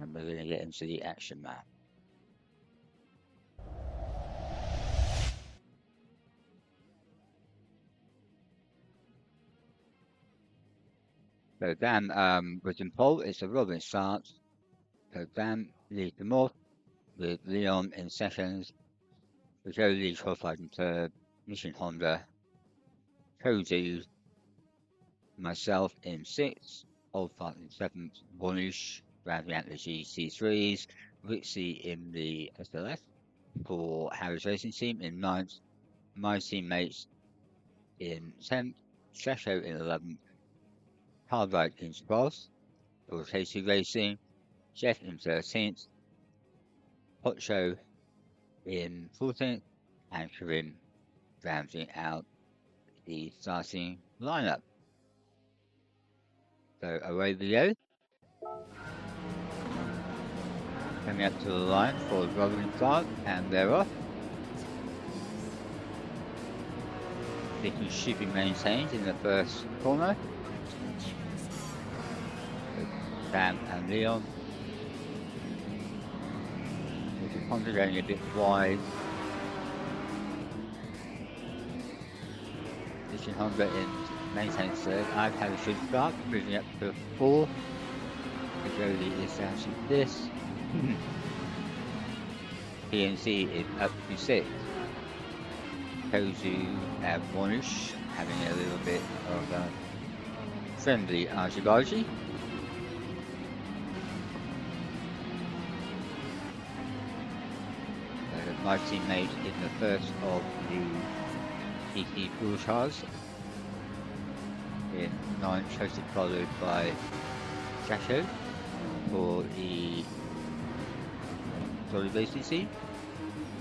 and we're going to get into the action map. So Dan was in pole. It's a rolling start. So Dan leads the north with Leon in seconds. Joe leads qualified in third. Mission Honda, Cody, myself in sixth. Old Fart in seventh. Wanish rounding out the GC3s. Rixie in the SLS for Harry's Racing Team in ninth. My teammates in 10th. Shasho in 11th. Hardlight in 12th. For Casey Racing. Jeff in 13th. Hot Show in 14th. And Karim rounding out the starting lineup. So away we go. Coming up to the line for the rolling start, and they're off. This should be maintained in the first corner. Dan and Leon. With the Honda going a bit wide. Mission Honda in maintained third. I've had a good start, moving up to fourth. The Jolie is down to this. PNC is up to sixth. Kozu and Wanish having a little bit of a friendly argy-bargy. My teammate in the first of the PT pool cars in ninth, closely followed by Shasho for the Solid Racing team.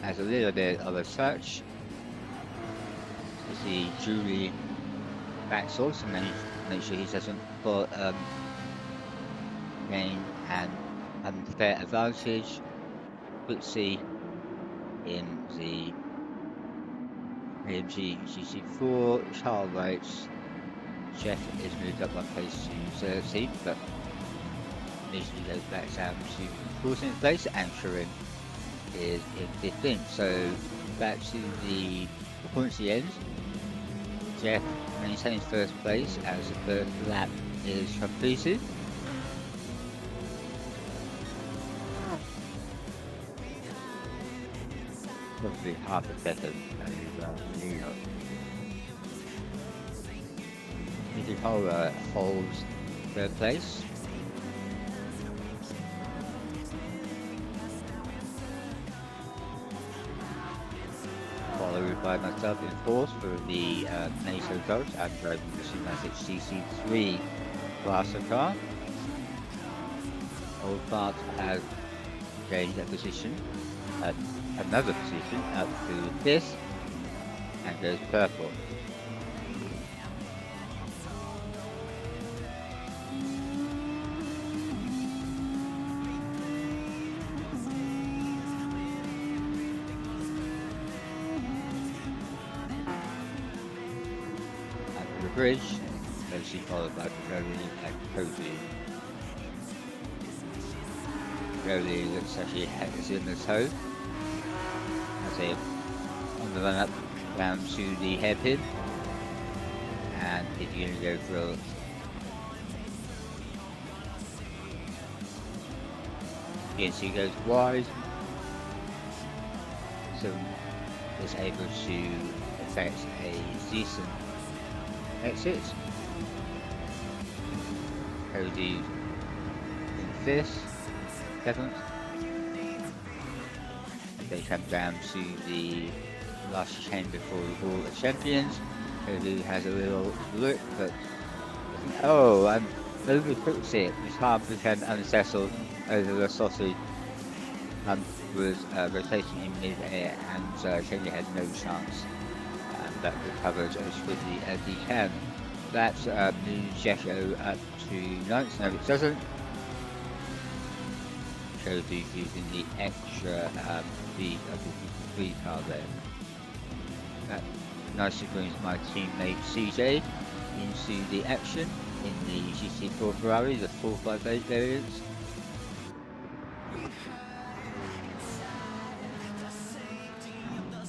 Has a little bit of a search. You see Julie back source and make sure he doesn't put gain an unfair advantage. Bootsy in the AMG GC4, Charles Wrights. Jeff is moved up one place to 13th, but initially goes back down to 14th place, and Sharon is in 15th. So back to the points at the end. Jeff maintains first place as the first lap is completed. Roughly half a second lead on. Nicola holds third place. Followed by myself in fourth for the NATO coach. I'm driving the Cinematic CC3 Blaster car. Old Bart has gained a position, another position up to this, and goes purple. Bridge, closely followed by Jolie and Cody. Jolie looks like she is in the toe as they on the run up down to the hairpin, and if you're going to go for a PNC goes wide, so is able to effect a decent exit. Cody in fifth, seventh. They come down to the last chain before the Hall of Champions. Cody has a little look, but and overcooks it. His car became unsettled over the sausage and was rotating in mid-air, and Cody had no chance. That recovered as quickly as he can. That moves Jethro up to ninth. No, it doesn't. Cody using the extra speed of the 53 car there. That nicely brings my teammate CJ into the action in the GC4 Ferrari, the 458 variant.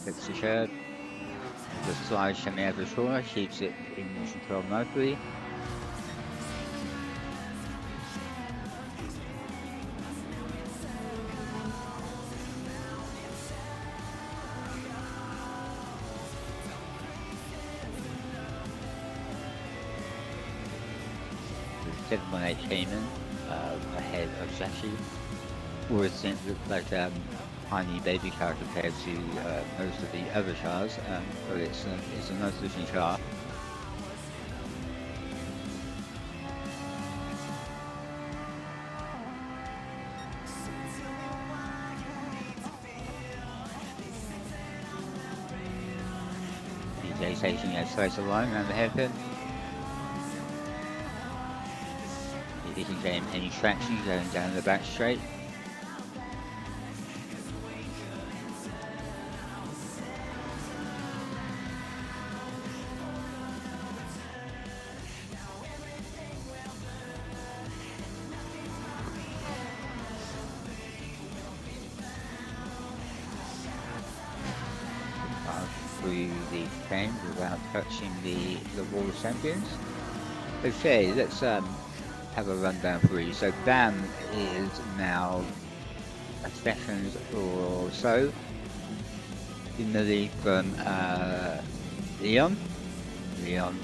Fits the curb. The slide semi-average corner keeps it in control nicely. The 718 came in ahead of Sashi. Always seems to look like tiny baby car compared to most of the other cars, but it's a nice looking car. DJ taking a slice of line around the hairpin. He isn't getting any traction going down the back straight. Through the frame without touching the wall of champions. Okay, let's have a rundown for you. So BAM is now a second or so in the lead from Leon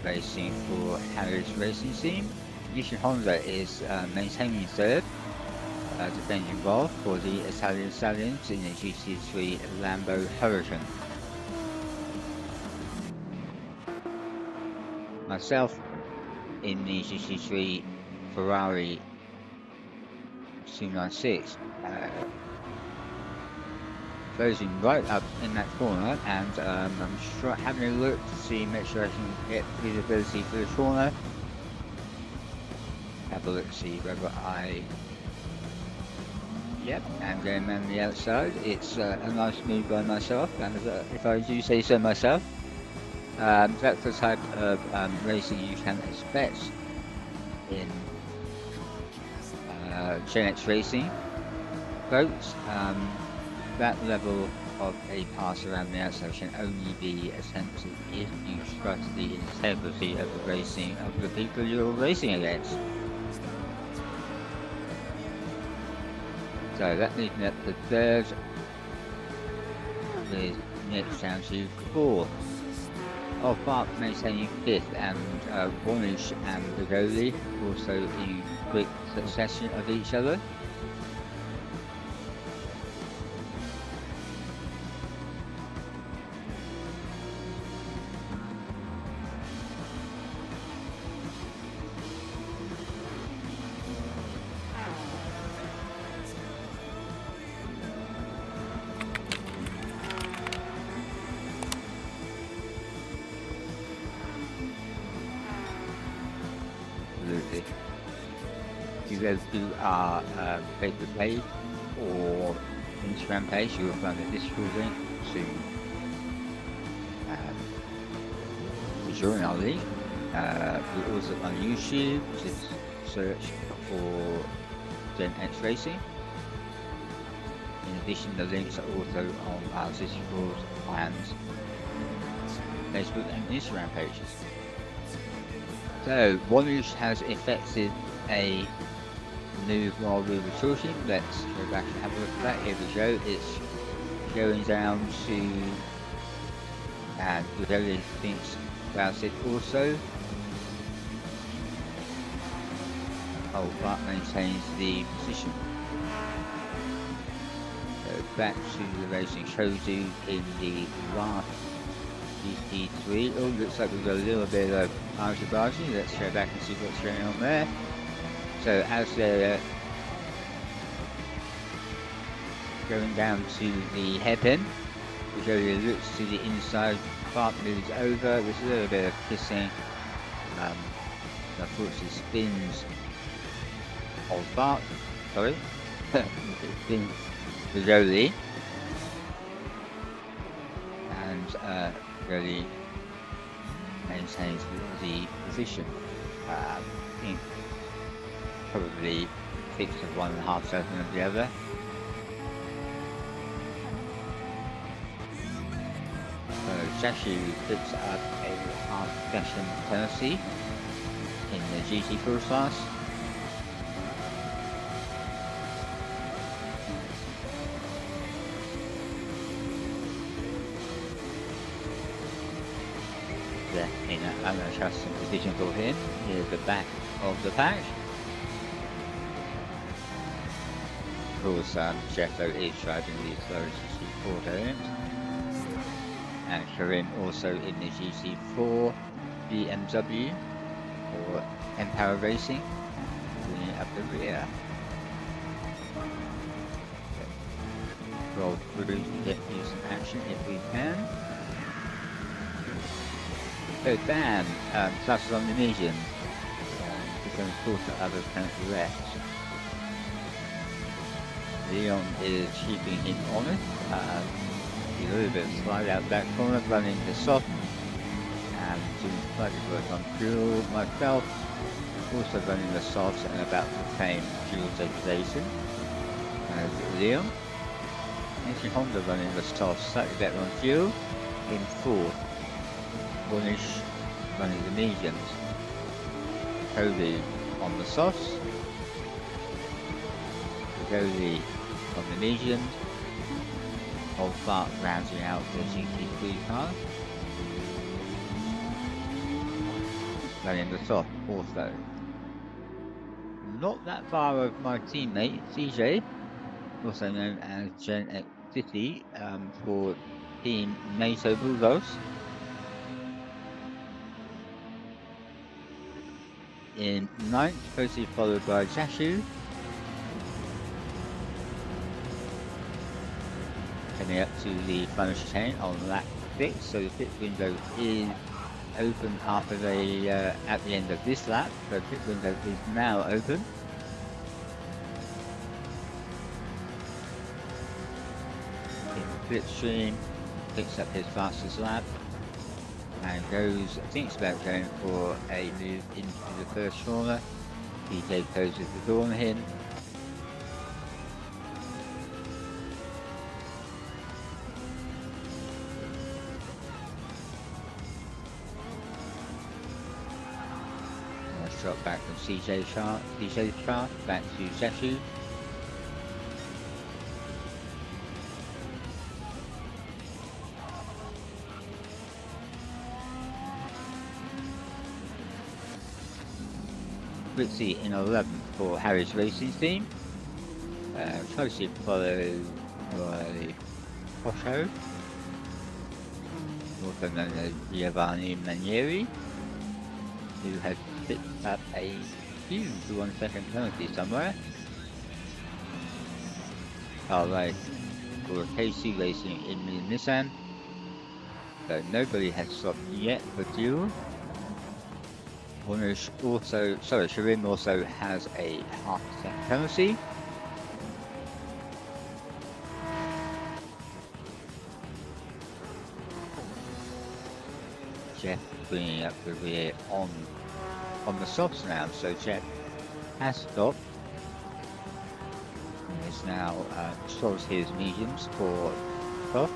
racing for Harris Racing Team. Nissan Honda is maintaining third, defending well for the Italian Stallions in the GT3 Lambo Hurricane. Myself in the GT3 Ferrari 296, closing right up in that corner, and I'm having a look to make sure I can get visibility for the corner. Have a look to see whether I'm going around the outside. It's a nice move by myself, and if I do say so myself. That's the type of racing you can expect in Gen X racing. Folks, that level of a pass around the outside can only be attempted if you trust the integrity of the racing of the people you're racing against. So that leads me up to third, with next down to fourth. Bart maintaining fifth, and Warnish and Bugoli also in quick succession of each other. You guys do our Facebook page or Instagram page, you will find a Discord link to join our league. We're also on YouTube, just search for Gen X Racing. In addition, the links are also on our Discord and Facebook and Instagram pages. So, Warnish has effected a move while we were talking. Let's go back and have a look at that. Here we go. It's going down to, and Bugoli thinks about it also. Bart maintains the position. So back to the racing Shozu in the last GT3. Oh, looks like we've got a little bit of argy-bargy. Let's go back and see what's going on there. So as they're going down to the hairpin, Bugoli looks to the inside, Bart moves over, there's a little bit of kissing, unfortunately spins old Bart, sorry, spins Bugoli, and Bugoli maintains the position. I think probably 6 of one and a half seconds of the other. Jashu picks up a half session penalty in the GT4 class. In an unaccustomed position for him near the back of the pack. Of course, Jeffo is driving the Dual34 variant, and Karim also in the GT4 BMW or Empower Racing, bringing up the rear. Roll through to get you some action if we can. So Dan classes on the medium, just going to quarter other penalty left. Leon is keeping him honest. He's a little bit slide out that corner, running the soft and doing slightly work on fuel. Myself also running the softs and about to claim fuel degradation as Leon. Actually Honda running the softs, slightly better on fuel in fourth. Cornish running the mediums. Cody on the softs. Cody on the mediums. Old Bart rounding out the GT3 car. Running the soft also. Not that far of my teammate CJ, also known as Gen X City for Team NATO Bulldogs. In ninth, closely followed by Jashu. Coming up to the final chicane on lap 6, so the pit window is open after the at the end of this lap, so the pit window is now open. In the slipstream, picks up his fastest lap and goes, I think it's about going for a move into the first corner. DJ closes the door on him. Let's drop back from CJ's car, back to Jashu. Ritzy in 11th for Harry's racing team, closely followed by Posho, also known as Giovanni Manieri, who has picked up a huge 1 second penalty somewhere. Alright, for KC Racing in the Nissan, so nobody has stopped yet for Dual. Sharim also has a half-second penalty. Jeff bringing up the rear on the softs now, so Jeff has stopped and is now stores his mediums for soft.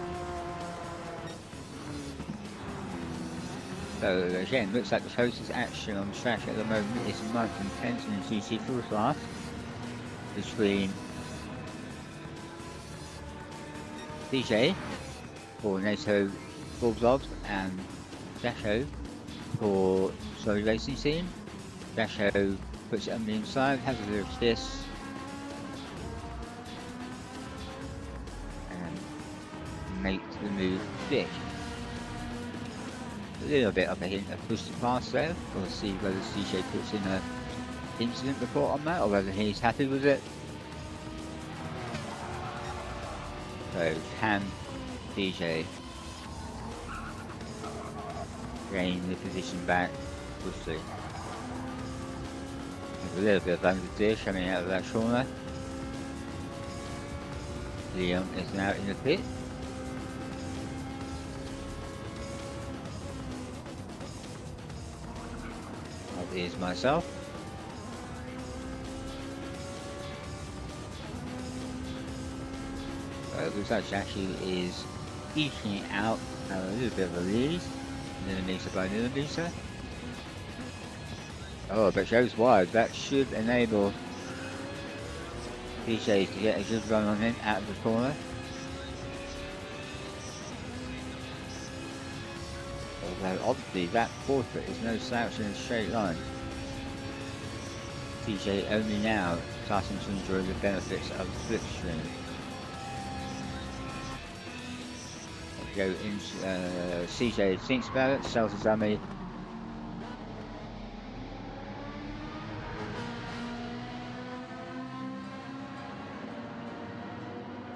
So again, looks like the closest action on the track at the moment is 9th and 10th in the GT4 class between DJ for NATO Bulldogs and Jasho for Sorry Racing Team. Jasho puts it on the inside, has a little kiss and makes the move big. A little bit of a hint of push to pass there. We'll see whether CJ puts in an incident report on that or whether he's happy with it. So can CJ gain the position back quickly? There's a little bit of understeer coming out of that corner. Leon is now in the pit. Is myself. Looks like Jashu is eking out have a little bit of a lead, millimetre by millimetre. Oh, but goes wide. That should enable DJ to get a good run on him out of the corner. Although obviously that quarter is no slouch in a straight line. DJ only now starting to enjoy the benefits of the slipstream. Go into CJ thinks about it, sells his dummy.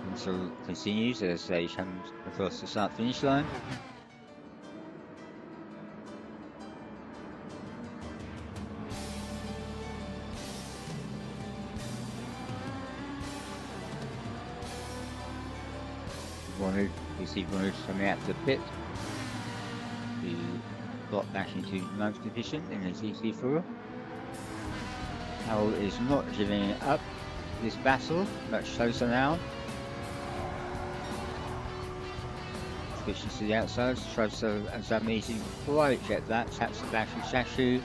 And so continues as they come across the start finish line. We see Bonus coming out to the pit to got back into 9th position in the GT4. Howell is not giving up this battle, much closer now. Switches to the outside, tries to Azami to quite get that, taps the back of Shashu.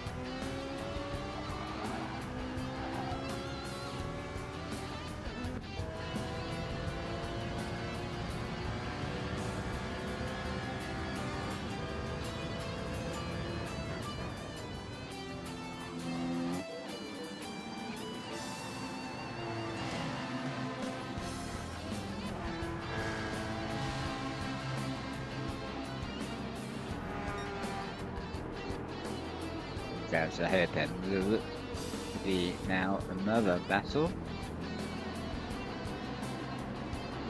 Down to the hairpin. Will look to be now another battle.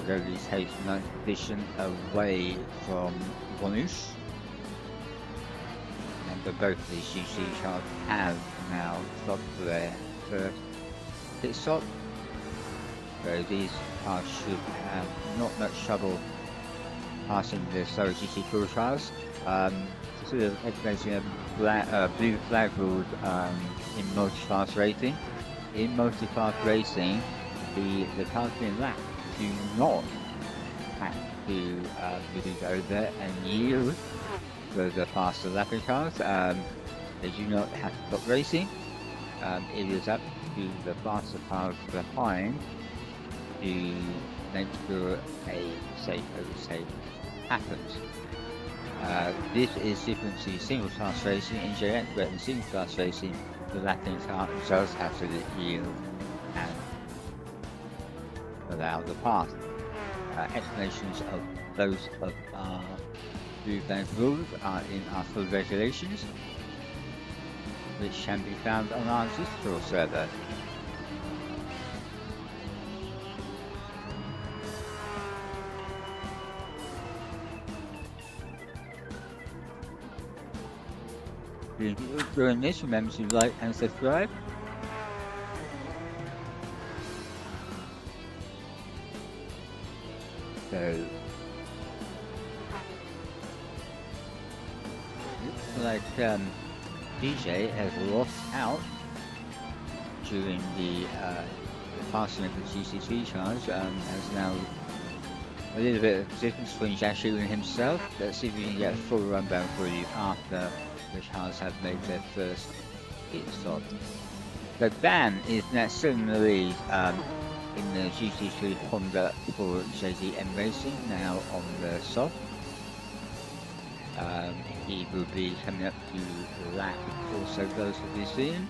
Rowley takes 9th position away from Bonus. Remember, both of these GC cars have now stopped for their first pit stop. So these cars should have not much trouble passing the slower GT4 cars. Sort of implementing a blue flag rule in multi-class racing. In multi-class racing, the cars being lapped do not have to move over and yield for the faster lapping cars. They do not have to stop racing. It is up to the faster cars behind to make sure a safe overtake happens. This is different to single class racing in JX, but in single class racing, the lapping car does have to yield and allow the path. Explanations of those of our blue flag rules are in our full regulations, which can be found on our digital server. If you're enjoying this, remember to like and subscribe. So, looks like DJ has lost out during the passing of the GC3 charge, has now a little bit of difference between Jashu and himself. Let's see if we can get a full rundown for you after the cars have made their first pit stop. So Dan is now still in the lead in the GT3 Honda for JDM Racing, now on the soft. He will be coming up to lap also relatively soon.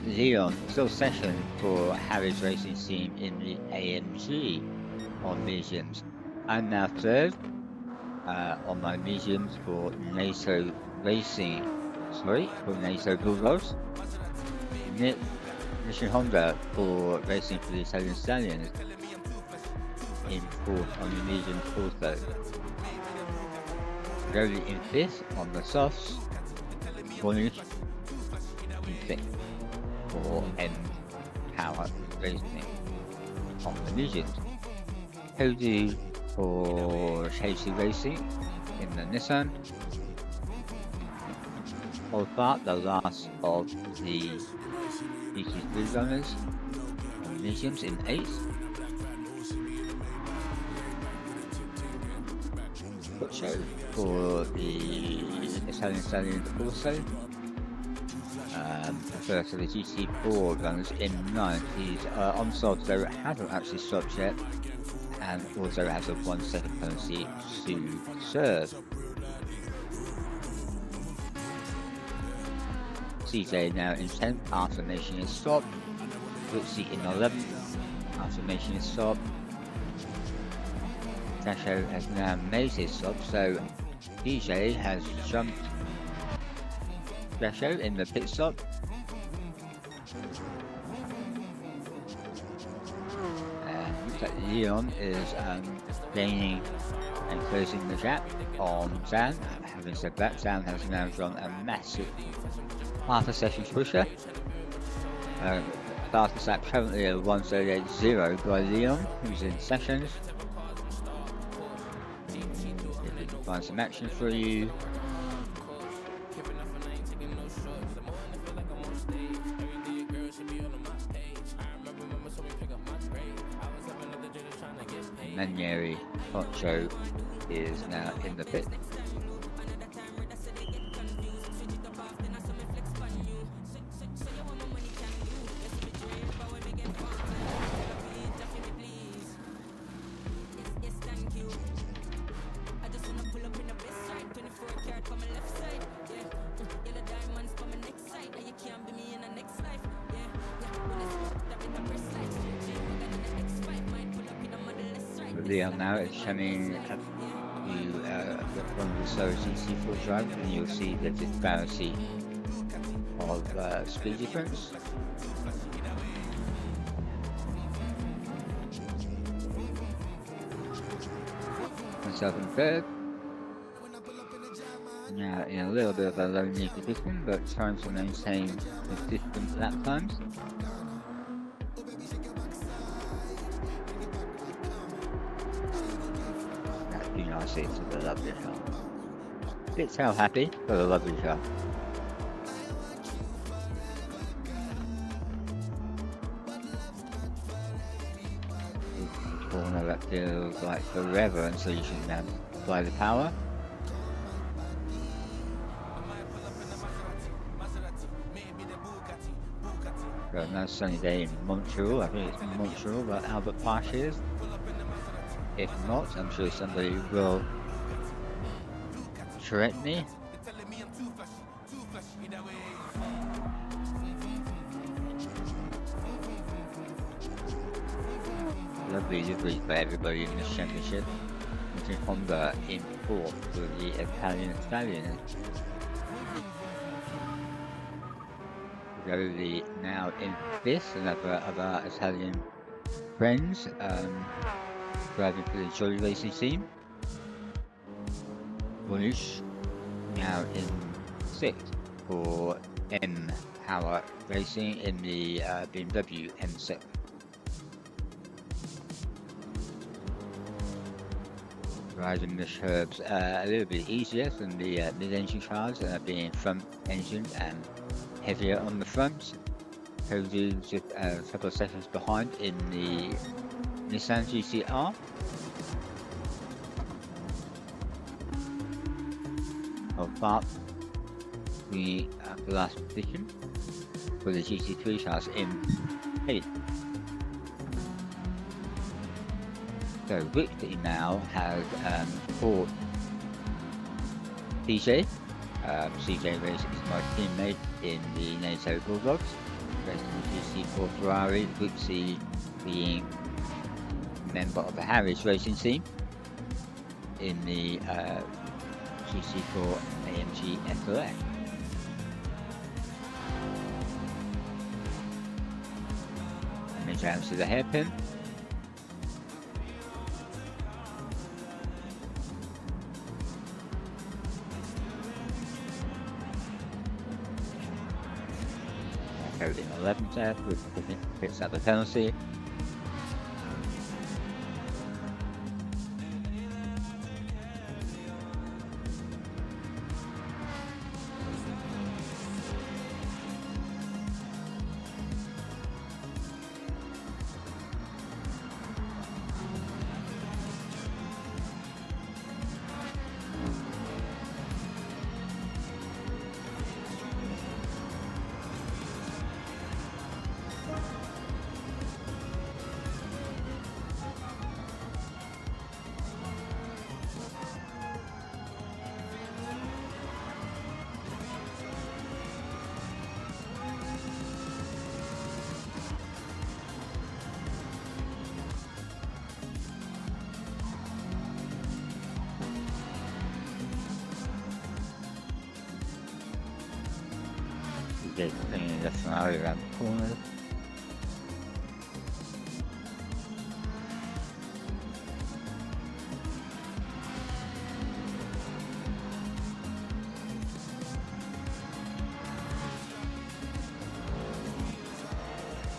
Leon still second for Harry's Racing Team in the AMG on mediums. I'm now third on my mediums for NATO Racing, for NATO Bulldogs. Mission Honda for racing for the Italian Stallions in fourth on the medium also. Rowley in fifth on the softs. Bonus in sixth for M Power Racing on the mediums. Cody for Chasey Racing in the Nissan. Olfart, the last of the GT3 runners on mediums in 8th. Poncho for the Italian Stallions also. The first of the GT4 runners in 90s. On softs though, it hasn't actually stopped yet, and also has a 1 second penalty to serve. CJ now in 10th after making a stop. Wixie in 11th after making a stop. Dasho has now made his stop, so DJ has jumped Dasho in the pit stop. Looks like Leon is gaining and closing the gap on Zan. Having said that, Zan has now drawn a massive half a session pusher. Fastest lap currently at 1:38.0 by Leon, who's in sessions. Find some action for you. Manieri Poncho is now in the pit. Leon now is coming up to one of the slower GT4 drivers, and you'll see the disparity of speed difference. Myself in third. Now in a little bit of a lonely position, but trying to maintain consistent lap times. It's a lovely shot. Bit how happy, but a lovely shot. This corner that feels like forever until you can apply the power. Got a nice sunny day in Montreal. I think it's Montreal that Albert Park is. If not, I'm sure somebody will correct me. Lovely livery for everybody in this championship. Honda in fourth for the Italian Stallions. Rowley now in fifth, another of our Italian friends. Driving for the Jolly Racing team. Bonish now in 6th for M Power Racing in the BMW M7. Riding the curbs a little bit easier than the mid-engine cars, being front engine and heavier on the front. Cody just a couple of seconds behind in the Nissan GCR. Of Bart, the last position for the GT3 cars in 8th. So Ricky now has fought CJ. CJ Race is my teammate in the NATO Bulldogs. Racing the GT4 Ferrari. Ricky being member of the Harris Racing team in the GC4 AMG SLX. And then down to the hairpin. Code in 11th there, which picks up the penalty. Just bringing the scenario around the corner.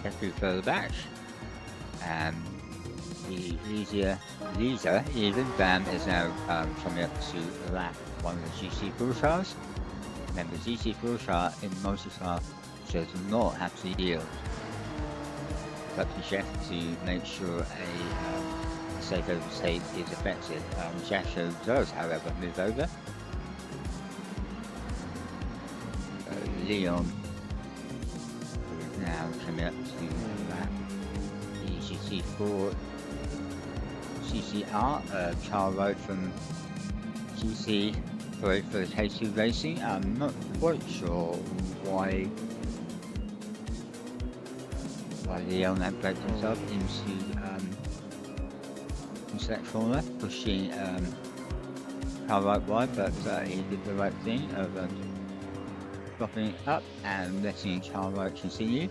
Get through further back, and the Lisa even Bam is now coming up to lap one of the GC Full Stars. Remember, GC Full Star in multi-star does not have to yield. It's up to Jeff to make sure a safe overtake is effective. Jasho does, however, move over. Leon is now coming up to lap the GC4 CCR, Charles Road from GC for the K2 Racing. I'm not quite sure why Leon had break himself into that corner, pushing Charles Road wide, but he did the right thing of dropping up and letting Charles Road continue.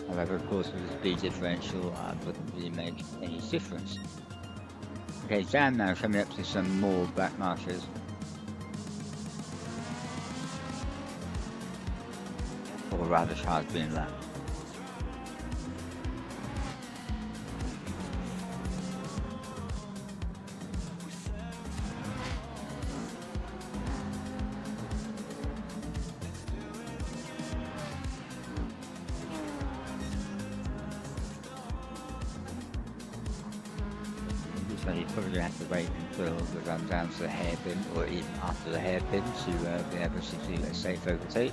However, of course, with the speed differential, wouldn't really make any difference. Okay, Dan now coming up to some more black markers. Or rather, Charles being lapped. So you probably have to wait until the run down to the hairpin, or even after the hairpin, to be able to do a safe overtake.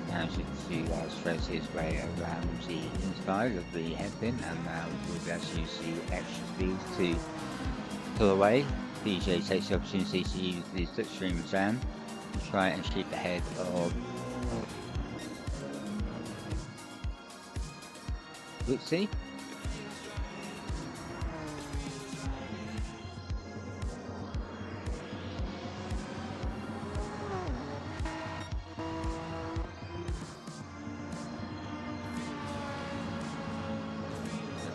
Now as you can see, threads his way around the inside of the hairpin, and now we'll be able to use the extra speed to pull away. DJ takes the opportunity to use the slipstream exam to try and keep ahead of Woodsy.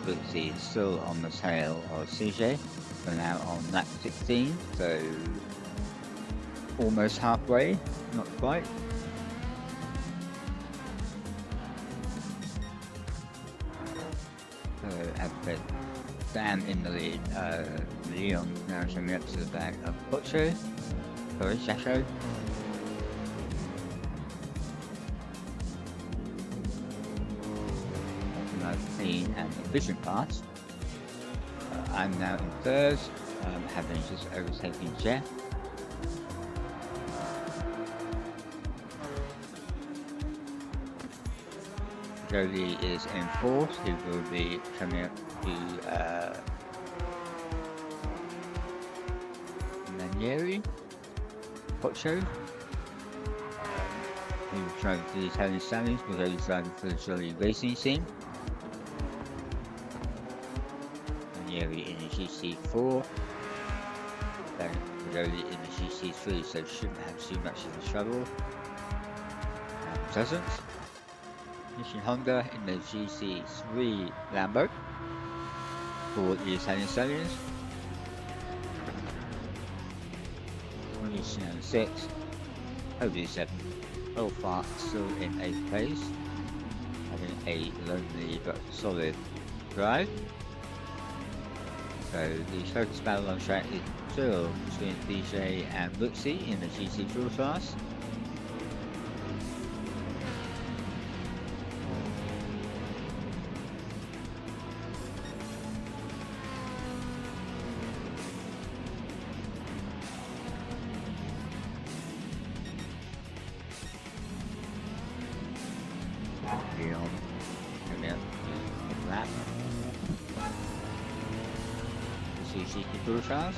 Woodsy is still on the tail of CJ. We're now on lap 16, so almost halfway, not quite. As I said, Dan in the lead. Leon now coming up to the back of Jasho. Clean and efficient pass. I'm now in third, having just overtaken Jeff. Jolie is in fourth, who will be coming up to Manieri, Pocho, who's driving for the Italian Stallions, but he's driving for the Jolie Racing team. Manieri in the GC4, then Jolie in the GC3, so shouldn't have too much of a trouble. Doesn't. Mission Honda in the GC3 Lambo for the Italian Stallions. Mission 6, OB7, Alpha still in 8th place, having a lonely but solid drive. So the focus battle on track is still between DJ and Luxie in the GC4 class. Suzuki Supercars.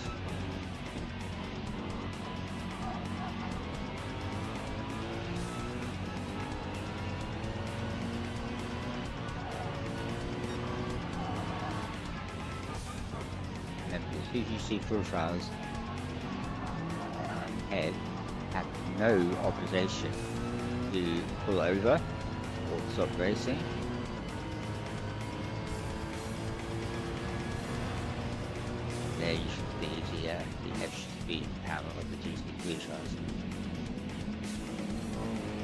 And the Suzuki Supercars head had no obligation to pull over or stop racing. There you should see the extra speed and power of the GT3 cars.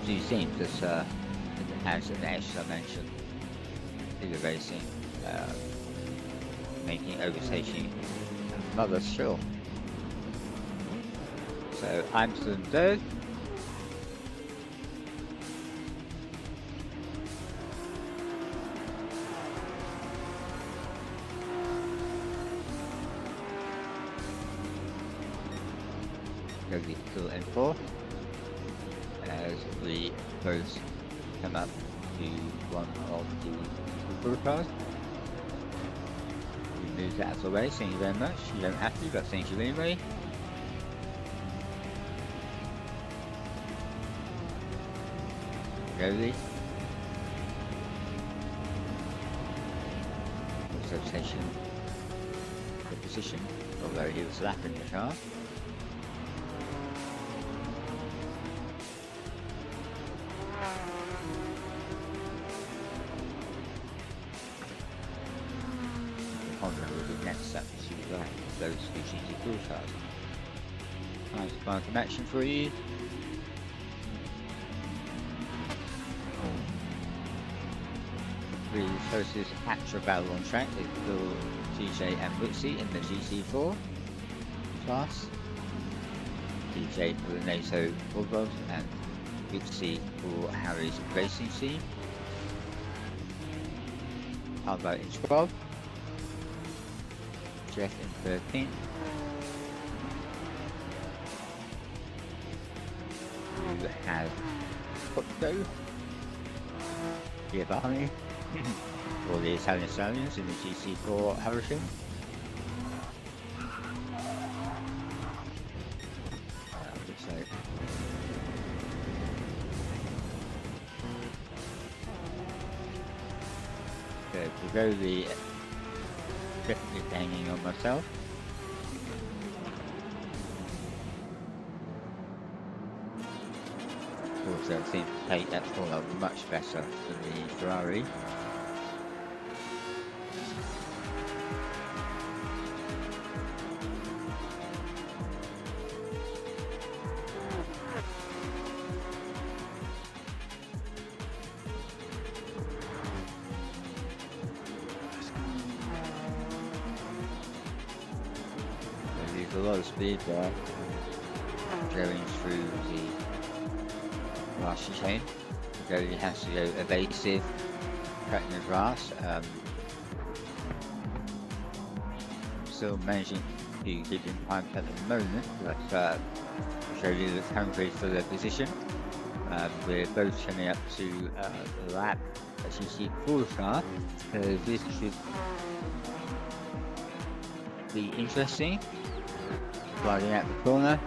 So you see this it has an extra dimension to the racing, making overtaking another thrill. So I'm still in third. Toby still in fourth as we both come up to one of the supercars. We move that out of the way, thank you very much. You don't have to, but thank you anyway. Slowly. Also taking the position, although he was lapping the car. Honda will be next up to those GT3 cars. Nice fun connection for you. The closest actual battle on track is still TJ and Wixie in the GT4 class. TJ for the NATO Bulldogs and Wixie for Harry's Racing Team. Albo in 12th. Jeff in 13th. You have Cocteau, Giovanni, for the Italian Stallions in the GC4 Harrison. So Pagoli definitely hanging on myself. Also seems to take that corner much better than the Ferrari. There's a lot of speed there going through the grassy chain. Really has to go evasive, cutting the grass. Still managing to give him time at the moment, but Jolie looks hungry for the position. We're both coming up to the lap as you see full car, so this should be interesting. Sliding out the corner.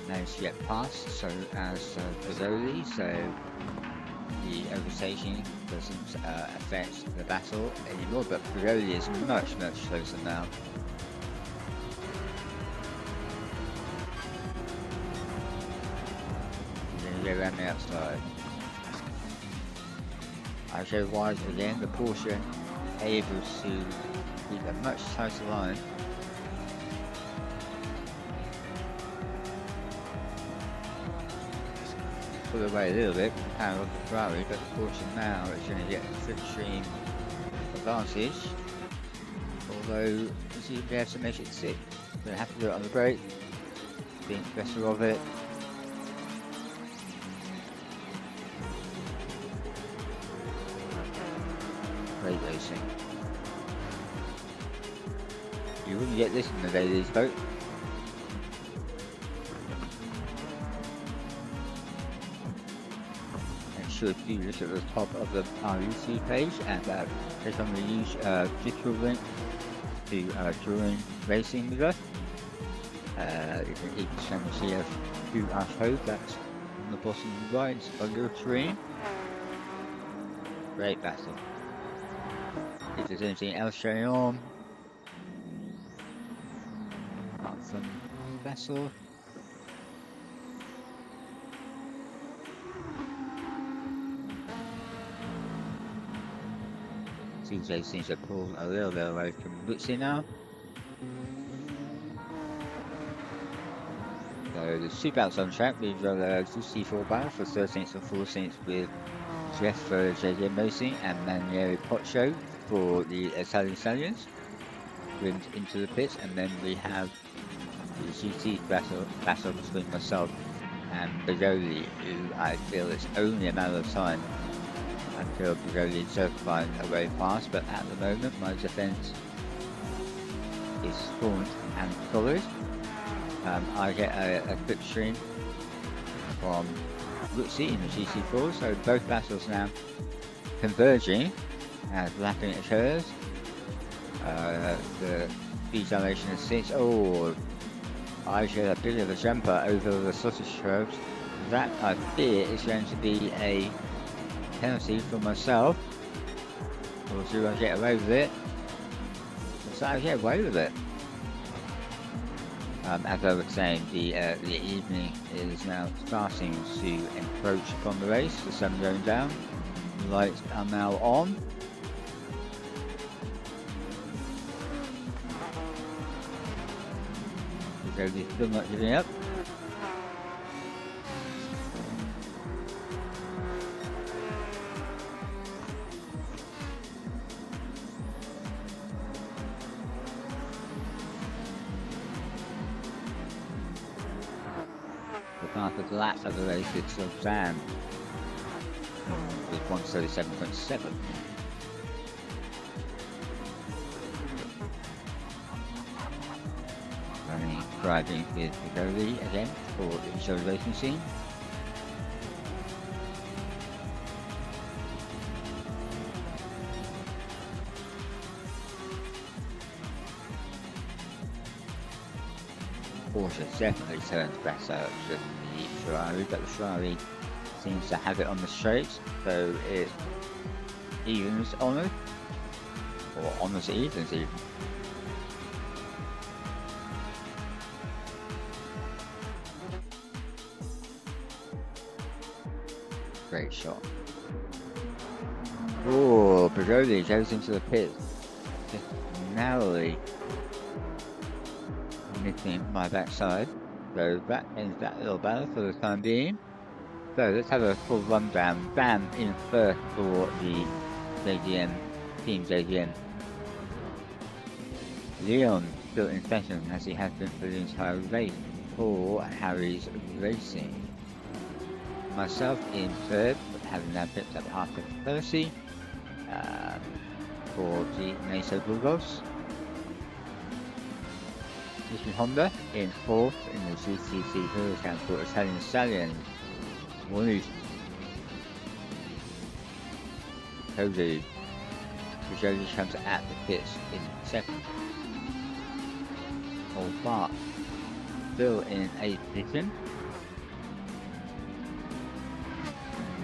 Managed to get past, so as Pizzoli, so the overtaking doesn't affect the battle anymore, but Pizzoli is much closer now. Then go around the outside. I show wide again, the Porsche able to keep a much tighter line. Pull away a little bit with the power of the Ferrari, but the Porsche now is going to get a extreme advantage. Although he's going to be able to make it 6. Going to have to do it on the brake, think better of it. Great racing. You wouldn't get this in the daily boat. Make sure to look at the top of the REC page and click on the use digital link to join racing with us. You can even see a QR code that's on the bottom right of your screen. Great battle. If there's anything else going on, apart from battle. CJ seems to pull a little bit away from Bootsy now. So the shootouts on track, we've got a Dual34 battle for 13th and 14th with Jeff for JDM Racing and Manieri Pocho for the Italian Stallions. Rims into the pits, and then we have the GT battle between myself and Bigoli, who I feel it's only a matter of time until Bigoli certifying a way past, but at the moment my defence is staunch and solid. I get a quick stream from Rootsy in the GC4, so both battles now converging as lapping occurs. The deceleration of 6. Oh, I get a bit of a jumper over the sausage curves. That I fear is going to be a penalty for myself. Or do I get away with it? So I get away with it. As I was saying, the evening is now starting to encroach upon the race. The sun going down, the lights are now on. Cody's still not giving up. The lap of the race is still Sam with 137.7. Running, driving with Bigoli again for the show racing scene. Porsche definitely turns better than the Ferrari, but the Ferrari seems to have it on the straight, so it evens honours, or honours evens even. Great shot. Oh, Bigoli goes into the pit, just narrowly missing my backside, so that ends that little battle for the time being. So let's have a full rundown. Bam in first for the JDM, Team JDM. Leon still in second as he has been for the entire race for Harry's Racing. Myself in third, having now picked up after 30 for the Mesa Bulldogs. Mr. Honda in fourth in the GCC Hurricane for Italian Stallion. Cody comes at the pits in second. Old Bart still in 8th position.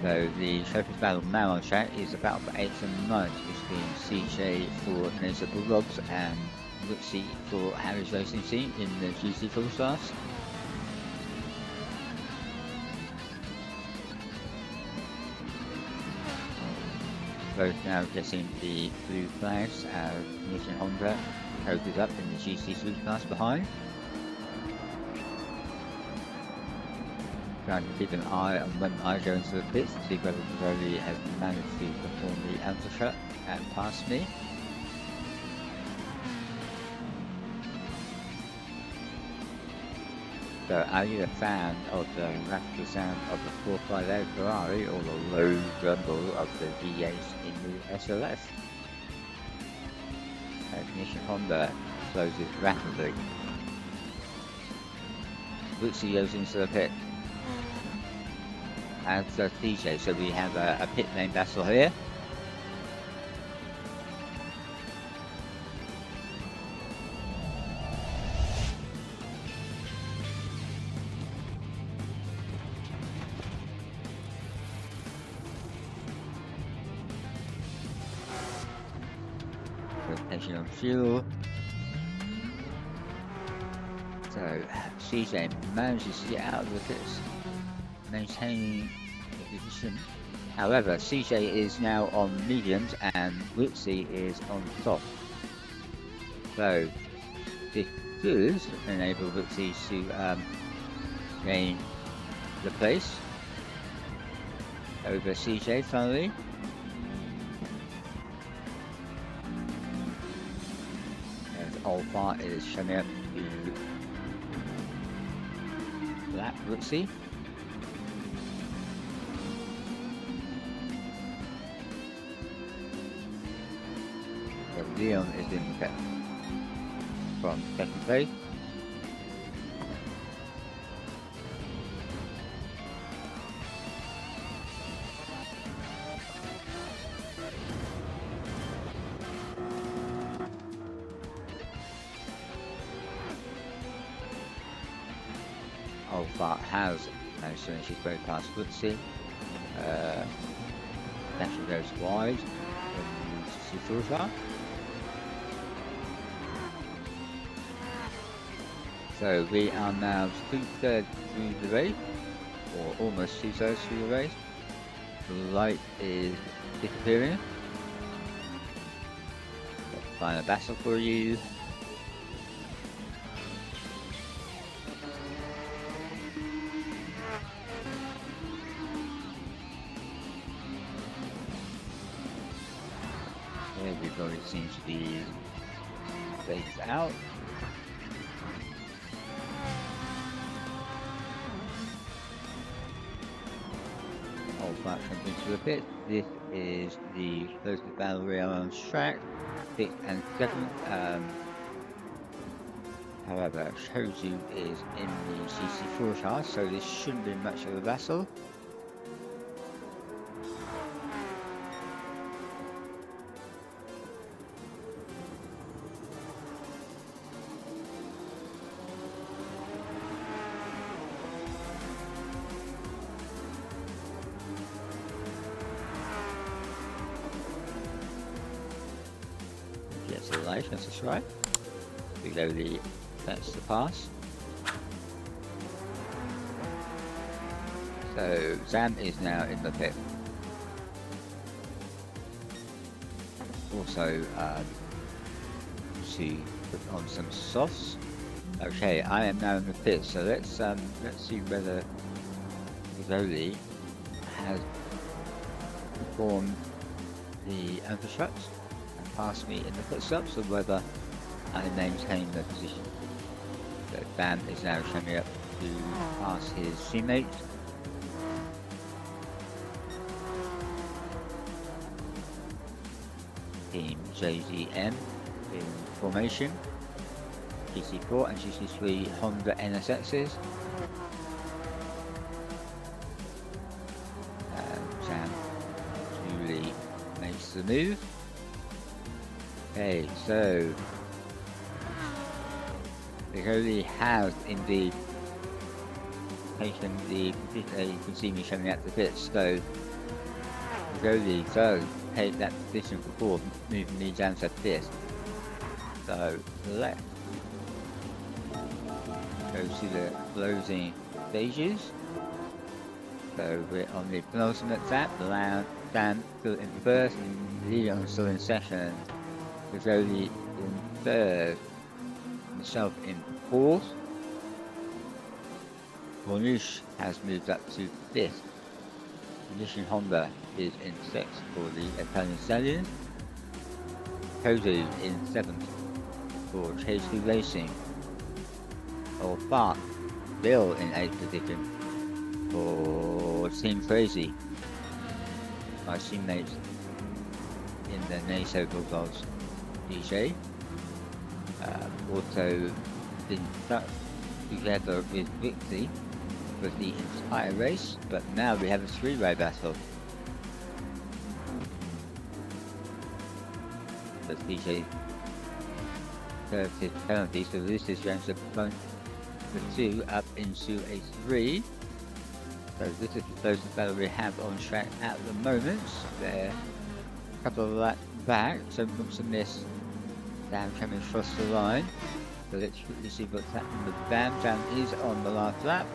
So the Showcase battle now on track is about for 8th and 9th between CJ for Mesa Bulldogs and Rootsy for Harry's Racing Team in the GC Full Stars. Both now getting the blue flags as Nissan Honda coated up in the GC Full Class behind. Trying to keep an eye on when I go into the pits to see whether Bigoli has managed to perform the undercut and pass me. So are you a fan of the rapid sound of the 458 Ferrari or the low rumble of the V8 in the SLS? Nissan Honda closes rapidly. Lucy goes into the pit, as does DJ, so we have a pit lane battle here. Rotation on fuel. So CJ manages to get out of the pits, maintaining the position. However, CJ is now on mediums and Witsy is on soft. So this could enable Witsy to gain the place over CJ finally. As Alpha is showing up to that Witsy. Leon is in the pit from second place. Alpha has managed to finish his way past Woodsy. National goes wide in Sifurta. So we are now 2/3 through the race, or almost 2/3 through the race. The light is disappearing. Let's find a battle for you. Everybody seems to be phased out. Back into the pit. This is the closest battle royale on track, 6th and 7th. However, Chozu is in the CC4 car, so this shouldn't be much of a battle. That's right. That's the pass. So Zam is now in the pit. Also to put on some softs. Okay, I am now in the pit, so let's see whether Zoli has performed the overstruts past me in the pit stops, or whether I maintain the position. So Bam is now coming up to pass his teammates. Team JZM in formation. GC4 and GC3 Honda NSXs. Sam Julie makes the move. Okay, so Vigoli has indeed taken the position. You can see me showing out the pits, so Vigoli does take that position before moving me down to 5th. So let's go to the closing stages. So we're on the penultimate lap, Dan still in 1st, Leon still in 2nd. Vigoli in 3rd, myself in 4th. Corniche has moved up to 5th. Nissan Honda is in 6th for the Italian Stallions. Kozu in 7th for K2 Racing. Or Bart Bill in 8th position for Team Crazy. My teammates in the NATO Bulldogs. DJ also been stuck together with Victory for the entire race, but now we have a three-way battle. So CJ serves his penalty, so this is going to bump the 2 up into a 3. So this is the closest battle we have on track at the moment. They're a couple of laps back, so once in this Dam coming across the line. So let's quickly see what's happening with Dam. Dam is on the last lap.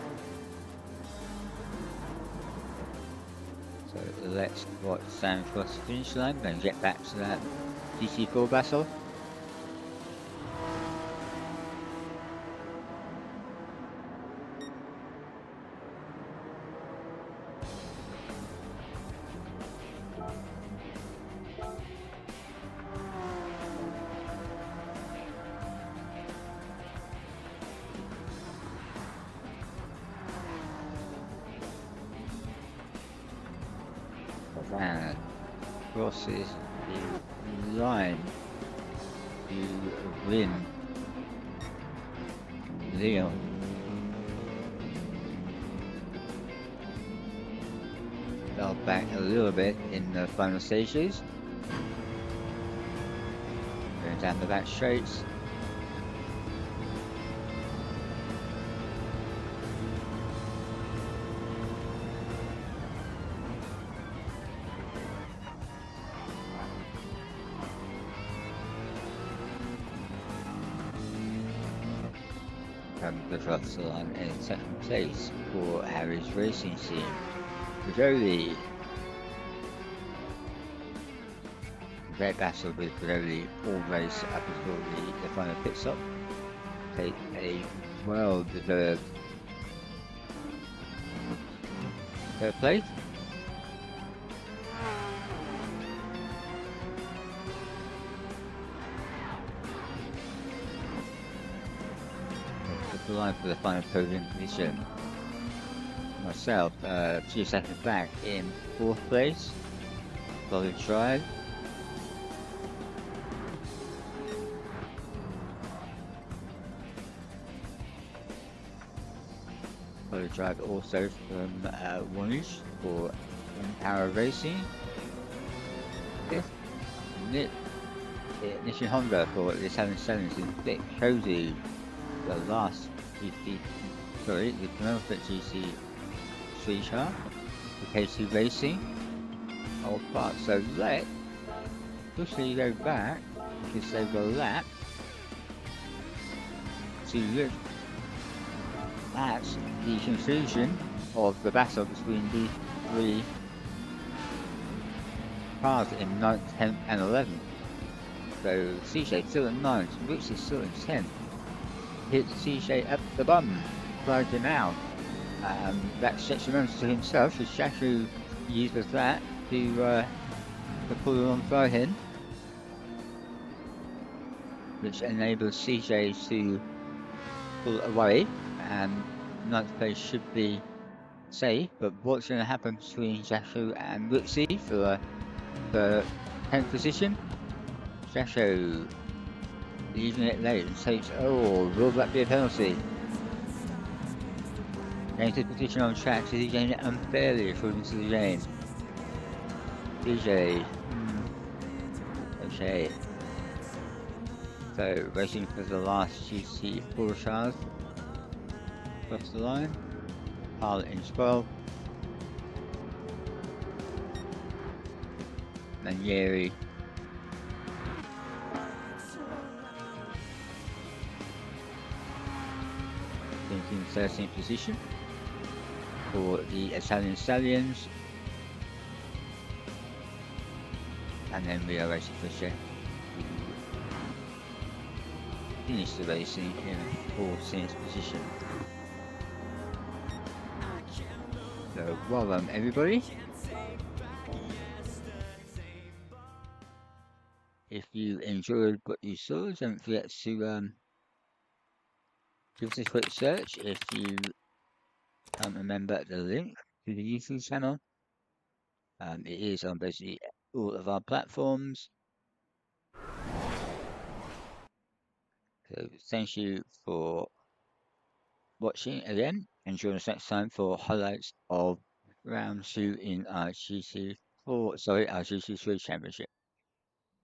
So let's watch Sam cross the finish line and get back to that GT4 battle. And crosses the line to win Leon. Fell back a little bit in the final stages. Going down the back straights. The trucks line in second place for Harry's racing team. Brodoli. Great battle with Brodoli all race up until the final pit stop. Take a well-deserved third place. The line for the final podium position. Myself, a few seconds back in 4th place. Solid drive. Solid drive also from Wonish for Power Racing. 5th, Nishin Honda for the 7-7s in 6th. Cozy, the last GC, sorry, the penultimate GC3 car for KC Racing. Oh, but so let's quickly go back because they've got a lap to look at the conclusion of the battle between these three cars in 9th, 10th, and 11th. So CJ still at 9th, Rich is still in 10th. Hits CJ up the bum, flags him out. That stretch remembers to himself, as Shaku uses that to pull alongside him, which enables CJ to pull away, and 9th place should be safe. But what's going to happen between Shaku and Rixie for the 10th position? Shaku leaving it late and takes, oh, will that be a penalty? Going to position on track, so he's getting it unfairly according to the game. DJ, okay. So, racing for the last GC4 cars. Across the line. Pilot in 12. Manieri. In 13th position for the Italian Stallions, and then we are racing for Chef to finish the racing in 14th position. So well done everybody. If you enjoyed what you saw, don't forget to give us a quick search if you can't remember the link to the YouTube channel. It is on basically all of our platforms. So thank you for watching again, and join us next time for highlights of round two in our GC4, sorry, our GC3 championship.